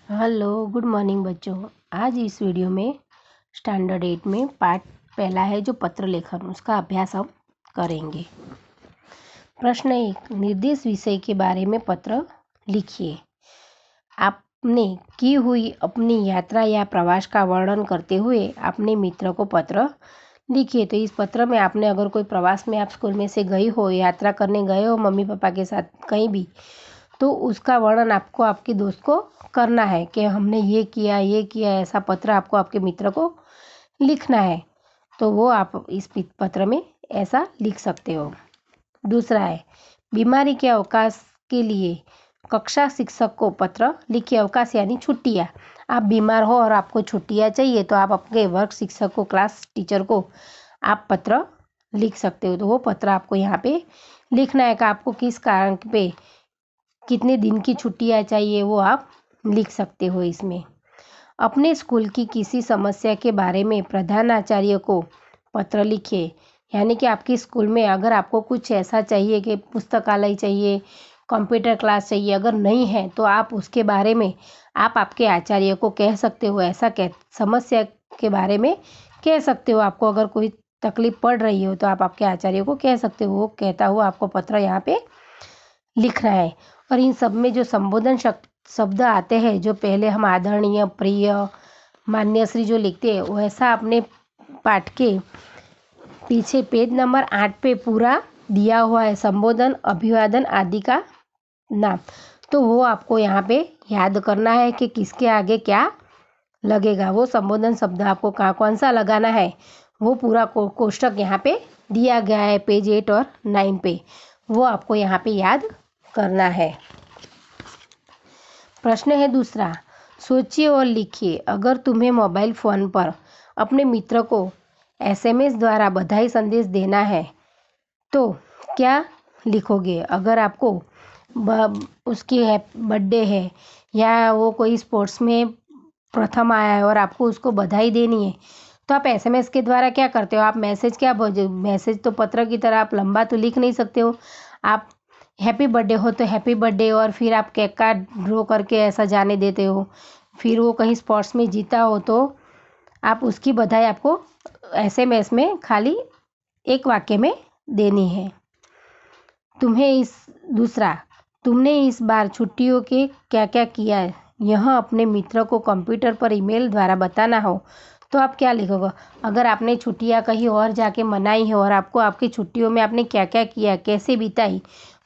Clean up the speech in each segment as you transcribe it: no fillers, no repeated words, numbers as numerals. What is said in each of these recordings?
Hello good morning बच्चों। आज इस वीडियो में स्टैंडर्ड 8 में पार्ट पहला है जो पत्र लेखन, उसका अभ्यास हम करेंगे। प्रश्न 1, निर्देश विषय के बारे में पत्र लिखिए। आपने की हुई अपनी यात्रा या प्रवास का वर्णन करते हुए अपने मित्र को पत्र लिखिए। तो इस पत्र में आपने अगर कोई प्रवास में आप स्कूल में से गई हो, यात्रा करने गए हो मम्मी पापा के साथ कहीं भी, तो उसका वर्णन आपको आपके दोस्त को करना है कि हमने ये किया, ऐसा पत्र आपको आपके मित्र को लिखना है। तो वो आप इस पत्र में ऐसा लिख सकते हो। दूसरा है, बीमारी के अवकाश के लिए कक्षा शिक्षक को पत्र लिखिए। अवकाश यानी छुट्टियाँ। आप बीमार हो और आपको छुट्टियाँ चाहिए तो आप अपने वर्ग शिक्षक को, क्लास टीचर को आप पत्र लिख सकते हो। तो वो पत्र आपको यहाँ पे लिखना है कि आपको किस कारण पे कितने दिन की छुट्टियाँ चाहिए, वो आप लिख सकते हो इसमें। अपने स्कूल की किसी समस्या के बारे में प्रधानाचार्य को पत्र लिखिए। यानी कि आपके स्कूल में अगर आपको कुछ ऐसा चाहिए कि पुस्तकालय चाहिए, कंप्यूटर क्लास चाहिए, अगर नहीं है तो आप उसके बारे में आप आपके आचार्य को कह सकते हो। ऐसा समस्या के बारे में कह सकते हो। आपको अगर कोई तकलीफ पड़ रही हो तो आप आपके आचार्य को कह सकते हो। वो कहता हुआ आपको पत्र यहाँ पे लिखना है। और इन सब में जो संबोधन शब्द आते हैं, जो पहले हम आदरणीय, प्रिय, मान्यश्री जो लिखते हैं, वैसा अपने पाठ के पीछे पेज नंबर 8 पे पूरा दिया हुआ है, संबोधन, अभिवादन आदि का नाम। तो वो आपको यहाँ पे याद करना है कि किसके आगे क्या लगेगा। वो संबोधन शब्द आपको कौन सा लगाना है, वो पूरा कोष्टक यहाँ पे दिया गया है पेज 8 और 9 पे। वो आपको यहाँ पे याद करना है। प्रश्न है दूसरा, सोचिए और लिखिए। अगर तुम्हें मोबाइल फ़ोन पर अपने मित्र को एसएमएस द्वारा बधाई संदेश देना है तो क्या लिखोगे? अगर आपको उसकी बर्थडे है या वो कोई स्पोर्ट्स में प्रथम आया है और आपको उसको बधाई देनी है तो आप एसएमएस के द्वारा क्या करते हो? आप मैसेज तो पत्र की तरह आप लंबा तो लिख नहीं सकते हो। आप हैप्पी बर्थडे हो तो हैप्पी बर्थडे, और फिर आप केक का ड्रॉ करके ऐसा जाने देते हो। फिर वो कहीं स्पोर्ट्स में जीता हो तो आप उसकी बधाई आपको एसएमएस में खाली एक वाक्य में देनी है। तुमने इस बार छुट्टियों के क्या क्या किया है, यह अपने मित्र को कंप्यूटर पर ईमेल द्वारा बताना हो तो आप क्या लिखोगे? अगर आपने छुट्टियां कहीं और जाके मनाई है और आपको आपकी छुट्टियों में आपने क्या क्या किया, कैसे बिताई,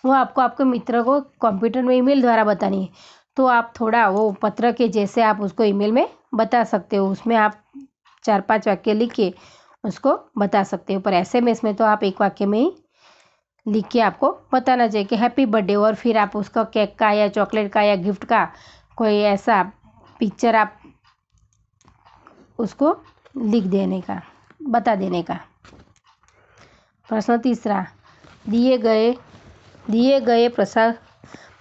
वो आपको आपके मित्र को कंप्यूटर में ईमेल द्वारा बतानी है। तो आप थोड़ा वो पत्र के जैसे आप उसको ईमेल में बता सकते हो। उसमें आप 4-5 वाक्य लिख के उसको बता सकते हो। पर एसएमएस में तो आप एक वाक्य में ही लिख के आपको बताना चाहिए कि हैप्पी बर्थडे, और फिर आप उसका केक का या चॉकलेट का या गिफ्ट का कोई ऐसा पिक्चर आप उसको लिख देने का, बता देने का। प्रश्न तीसरा, दिए गए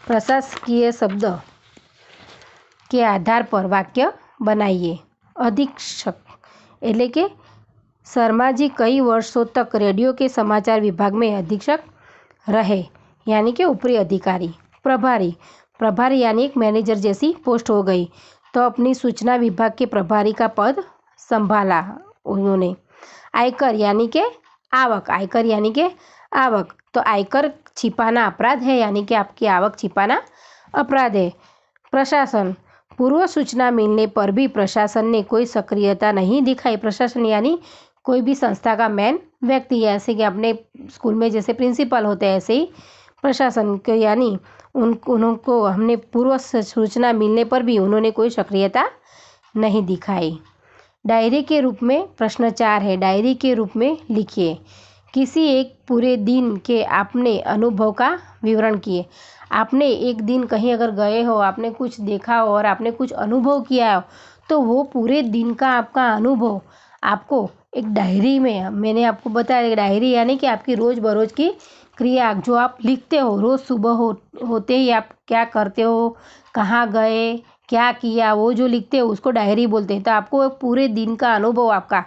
प्रशासकीय शब्द के आधार पर वाक्य बनाइए। अधीक्षक એટલે કે शर्मा जी कई वर्षों तक रेडियो के समाचार विभाग में अधीक्षक रहे, यानी कि ऊपरी अधिकारी। प्रभारी यानी एक मैनेजर जैसी पोस्ट हो गई, तो अपनी सूचना विभाग के प्रभारी का पद संभाला उन्होंने। आयकर यानी कि आवक, तो आयकर छिपाना अपराध है, यानी कि आपकी आवक छिपाना अपराध है। प्रशासन, पूर्व सूचना मिलने पर भी प्रशासन ने कोई सक्रियता नहीं दिखाई। प्रशासन यानी कोई भी संस्था का मेन व्यक्ति, ऐसे कि अपने स्कूल में जैसे प्रिंसिपल होते हैं ऐसे ही प्रशासन के, यानी उनको हमने पूर्व सूचना मिलने पर भी उन्होंने कोई सक्रियता नहीं दिखाई। डायरी के रूप में, प्रश्न 4 है, डायरी के रूप में लिखिए। किसी एक पूरे दिन के आपने अनुभव का विवरण किए। आपने एक दिन कहीं अगर गए हो, आपने कुछ देखा हो और आपने कुछ अनुभव किया हो, तो वो पूरे दिन का आपका अनुभव आपको एक डायरी में, मैंने आपको बताया डायरी यानी कि आपकी रोज़ बरोज़ की क्रिया जो आप लिखते हो। रोज़ सुबह होते ही आप क्या करते हो, कहाँ गए, क्या किया, वो जो लिखते हो उसको डायरी बोलते हैं। तो आपको पूरे दिन का अनुभव आपका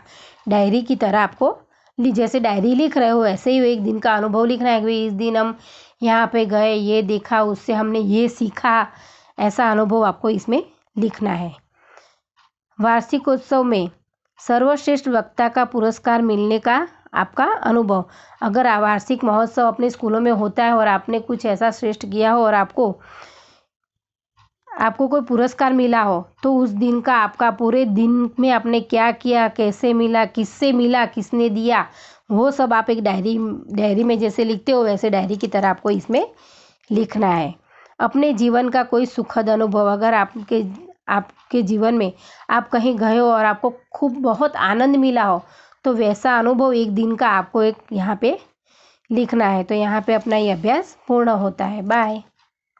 डायरी की तरह आपको जैसे डायरी लिख रहे हो ऐसे ही एक दिन का अनुभव लिखना है कि इस दिन हम यहाँ पे गए, ये देखा, उससे हमने ये सीखा, ऐसा अनुभव आपको इसमें लिखना है। वार्षिकोत्सव में सर्वश्रेष्ठ वक्ता का पुरस्कार मिलने का आपका अनुभव। अगर वार्षिक महोत्सव अपने स्कूलों में होता है और आपने कुछ ऐसा श्रेष्ठ किया हो और आपको कोई पुरस्कार मिला हो, तो उस दिन का आपका पूरे दिन में आपने क्या किया, कैसे मिला, किससे मिला, किसने दिया, वो सब आप एक डायरी में जैसे लिखते हो वैसे डायरी की तरह आपको इसमें लिखना है। अपने जीवन का कोई सुखद अनुभव, अगर आपके जीवन में आप कहीं गए हो और आपको खूब बहुत आनंद मिला हो, तो वैसा अनुभव एक दिन का आपको एक यहाँ पे लिखना है। तो यहाँ पे अपना ये अभ्यास पूर्ण होता है। बाय।